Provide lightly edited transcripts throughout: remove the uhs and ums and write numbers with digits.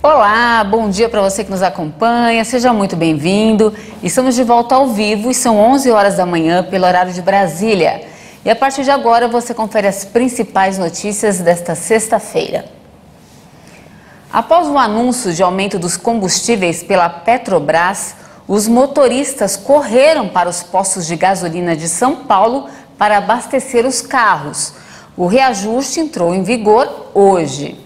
Olá, bom dia para você que nos acompanha, seja muito bem-vindo. Estamos de volta ao vivo e são 11 horas da manhã pelo horário de Brasília. E a partir de agora você confere as principais notícias desta sexta-feira. Após o anúncio de aumento dos combustíveis pela Petrobras, os motoristas correram para os postos de gasolina de São Paulo para abastecer os carros. O reajuste entrou em vigor hoje.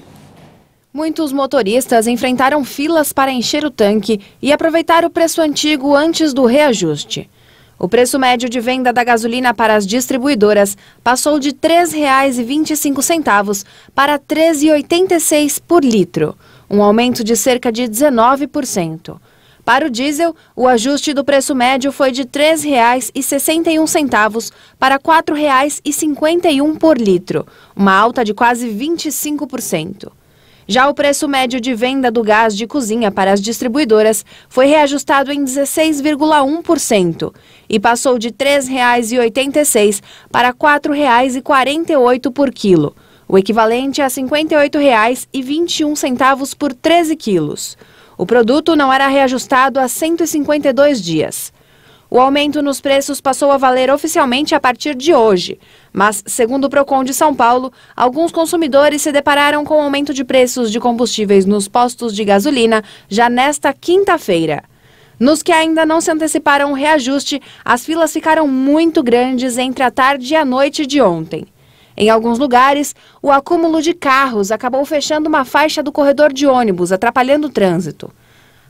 Muitos motoristas enfrentaram filas para encher o tanque e aproveitar o preço antigo antes do reajuste. O preço médio de venda da gasolina para as distribuidoras passou de R$ 3,25 para R$ 3,86 por litro, um aumento de cerca de 19%. Para o diesel, o ajuste do preço médio foi de R$ 3,61 para R$ 4,51 por litro, uma alta de quase 25%. Já o preço médio de venda do gás de cozinha para as distribuidoras foi reajustado em 16,1% e passou de R$ 3,86 para R$ 4,48 por quilo, o equivalente a R$ 58,21 por 13 quilos. O produto não era reajustado há 152 dias. O aumento nos preços passou a valer oficialmente a partir de hoje, mas, segundo o Procon de São Paulo, alguns consumidores se depararam com o aumento de preços de combustíveis nos postos de gasolina já nesta quinta-feira. Nos que ainda não se anteciparam o reajuste, as filas ficaram muito grandes entre a tarde e a noite de ontem. Em alguns lugares, o acúmulo de carros acabou fechando uma faixa do corredor de ônibus, atrapalhando o trânsito.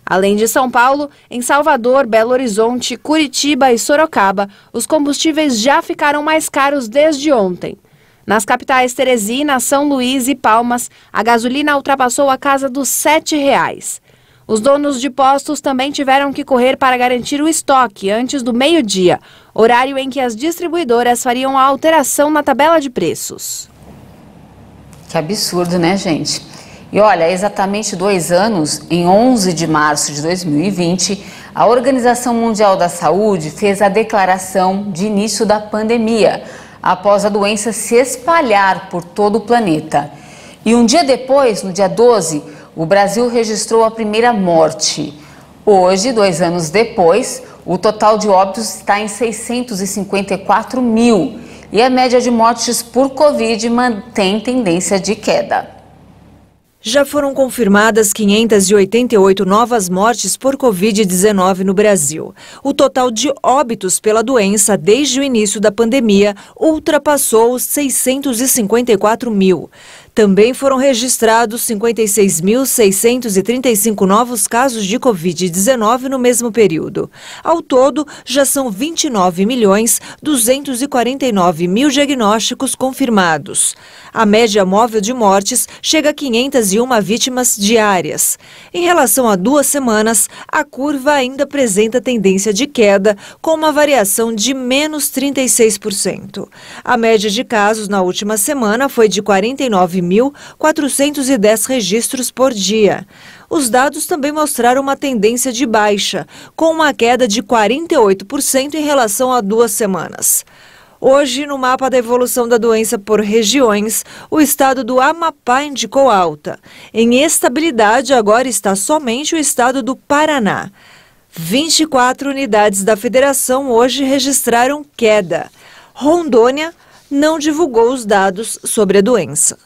Além de São Paulo, em Salvador, Belo Horizonte, Curitiba e Sorocaba, os combustíveis já ficaram mais caros desde ontem. Nas capitais Teresina, São Luís e Palmas, a gasolina ultrapassou a casa dos R$ 7,00. Os donos de postos também tiveram que correr para garantir o estoque antes do meio-dia, horário em que as distribuidoras fariam a alteração na tabela de preços. Que absurdo, né, gente? E olha, há exatamente 2 anos, em 11 de março de 2020, a Organização Mundial da Saúde fez a declaração de início da pandemia, após a doença se espalhar por todo o planeta. E um dia depois, no dia 12, o Brasil registrou a primeira morte. Hoje, 2 anos depois, o total de óbitos está em 654 mil e a média de mortes por Covid mantém tendência de queda. Já foram confirmadas 588 novas mortes por Covid-19 no Brasil. O total de óbitos pela doença desde o início da pandemia ultrapassou os 654 mil. Também foram registrados 56.635 novos casos de Covid-19 no mesmo período. Ao todo, já são 29.249.000 diagnósticos confirmados. A média móvel de mortes chega a 501 vítimas diárias. Em relação a 2 semanas, a curva ainda apresenta tendência de queda, com uma variação de menos 36%. A média de casos na última semana foi de 49.410 registros por dia. Os dados também mostraram uma tendência de baixa, com uma queda de 48% em relação a 2 semanas. Hoje, no mapa da evolução da doença por regiões, o estado do Amapá indicou alta. Em estabilidade, agora está somente o estado do Paraná. 24 unidades da federação hoje registraram queda. Rondônia não divulgou os dados sobre a doença.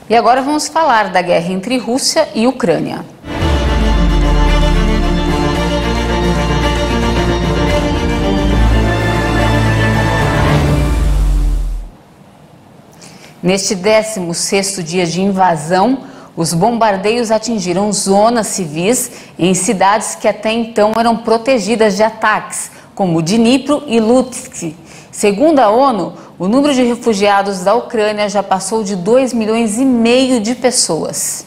E agora vamos falar da guerra entre Rússia e Ucrânia. Neste 16º dia de invasão, os bombardeios atingiram zonas civis em cidades que até então eram protegidas de ataques, como Dnipro e Lutsk. Segundo a ONU, o número de refugiados da Ucrânia já passou de 2,5 milhões de pessoas.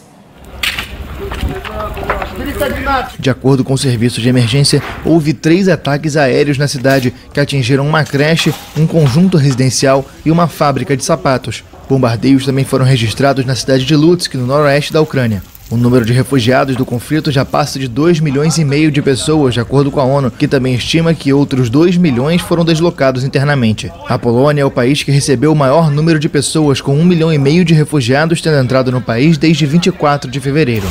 De acordo com o serviço de emergência, houve 3 ataques aéreos na cidade que atingiram uma creche, um conjunto residencial e uma fábrica de sapatos. Bombardeios também foram registrados na cidade de Lutsk, no noroeste da Ucrânia. O número de refugiados do conflito já passa de 2,5 milhões de pessoas, de acordo com a ONU, que também estima que outros 2 milhões foram deslocados internamente. A Polônia é o país que recebeu o maior número de pessoas, com 1,5 milhão de refugiados tendo entrado no país desde 24 de fevereiro.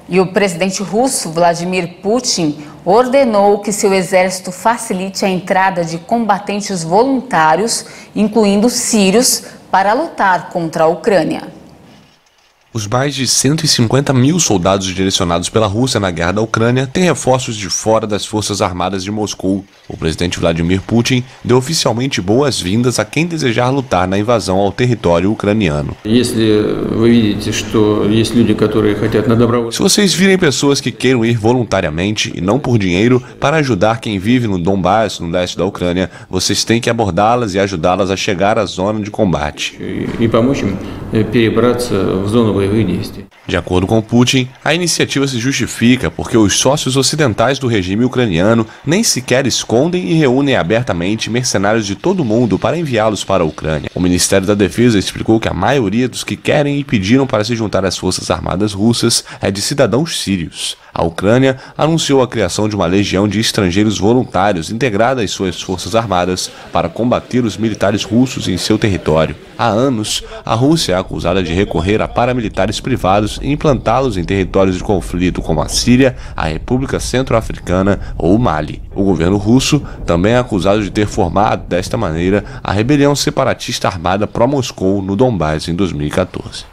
E o presidente russo, Vladimir Putin, ordenou que seu exército facilite a entrada de combatentes voluntários, incluindo sírios, para lutar contra a Ucrânia. Os mais de 150 mil soldados direcionados pela Rússia na guerra da Ucrânia têm reforços de fora das forças armadas de Moscou. O presidente Vladimir Putin deu oficialmente boas-vindas a quem desejar lutar na invasão ao território ucraniano. Se vocês virem pessoas que queiram ir voluntariamente e não por dinheiro para ajudar quem vive no Donbass, no leste da Ucrânia, vocês têm que abordá-las e ajudá-las a chegar à zona de combate. De acordo com Putin, a iniciativa se justifica porque os sócios ocidentais do regime ucraniano nem sequer escondem e reúnem abertamente mercenários de todo o mundo para enviá-los para a Ucrânia. O Ministério da Defesa explicou que a maioria dos que querem e pediram para se juntar às forças armadas russas é de cidadãos sírios. A Ucrânia anunciou a criação de uma legião de estrangeiros voluntários integrada às suas forças armadas para combater os militares russos em seu território. Há anos, a Rússia é acusada de recorrer a paramilitares privados e implantá-los em territórios de conflito como a Síria, a República Centro-Africana ou o Mali. O governo russo também é acusado de ter formado, desta maneira, a rebelião separatista armada pró-Moscou no Donbass em 2014.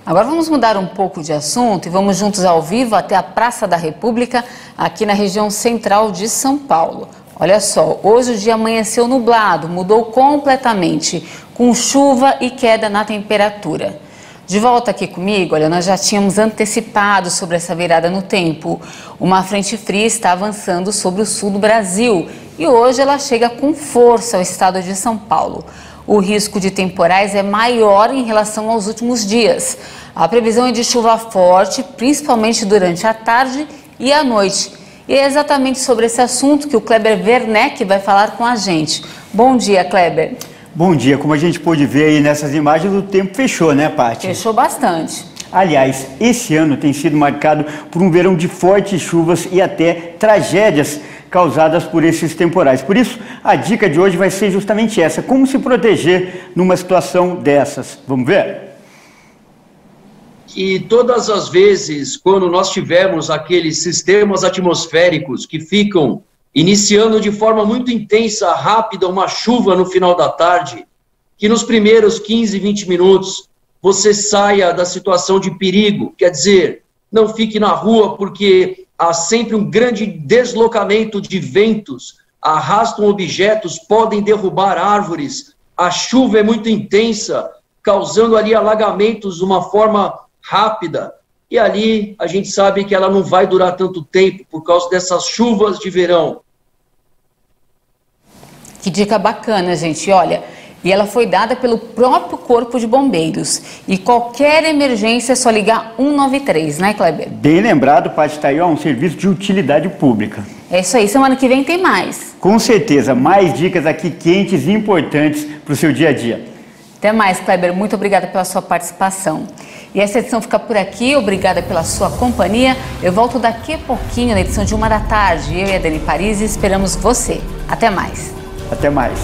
Agora vamos mudar um pouco de assunto e vamos juntos ao vivo até a Praça da República, aqui na região central de São Paulo. Olha só, hoje o dia amanheceu nublado, mudou completamente, com chuva e queda na temperatura. De volta aqui comigo, olha, nós já tínhamos antecipado sobre essa virada no tempo. Uma frente fria está avançando sobre o sul do Brasil e hoje ela chega com força ao estado de São Paulo. O risco de temporais é maior em relação aos últimos dias. A previsão é de chuva forte, principalmente durante a tarde e a noite. E é exatamente sobre esse assunto que o Kleber Werneck vai falar com a gente. Bom dia, Kleber. Bom dia. Como a gente pôde ver aí nessas imagens, o tempo fechou, né, Paty? Fechou bastante. Aliás, esse ano tem sido marcado por um verão de fortes chuvas e até tragédias causadas por esses temporais. Por isso, a dica de hoje vai ser justamente essa: como se proteger numa situação dessas. Vamos ver? E todas as vezes, quando nós tivermos aqueles sistemas atmosféricos que ficam iniciando de forma muito intensa, rápida, uma chuva no final da tarde, que nos primeiros 15, 20 minutos você saia da situação de perigo, quer dizer, não fique na rua porque há sempre um grande deslocamento de ventos, arrastam objetos, podem derrubar árvores, a chuva é muito intensa, causando ali alagamentos de uma forma rápida, e ali a gente sabe que ela não vai durar tanto tempo por causa dessas chuvas de verão. Que dica bacana, gente. Olha, e ela foi dada pelo próprio Corpo de Bombeiros. E qualquer emergência é só ligar 193, né, Kleber? Bem lembrado, Paty, está aí, ó, um serviço de utilidade pública. É isso aí, semana que vem tem mais. Com certeza, mais dicas aqui quentes e importantes para o seu dia a dia. Até mais, Kleber. Muito obrigada pela sua participação. E essa edição fica por aqui. Obrigada pela sua companhia. Eu volto daqui a pouquinho na edição de 1 da tarde. Eu e a Dani Paris esperamos você. Até mais. Até mais.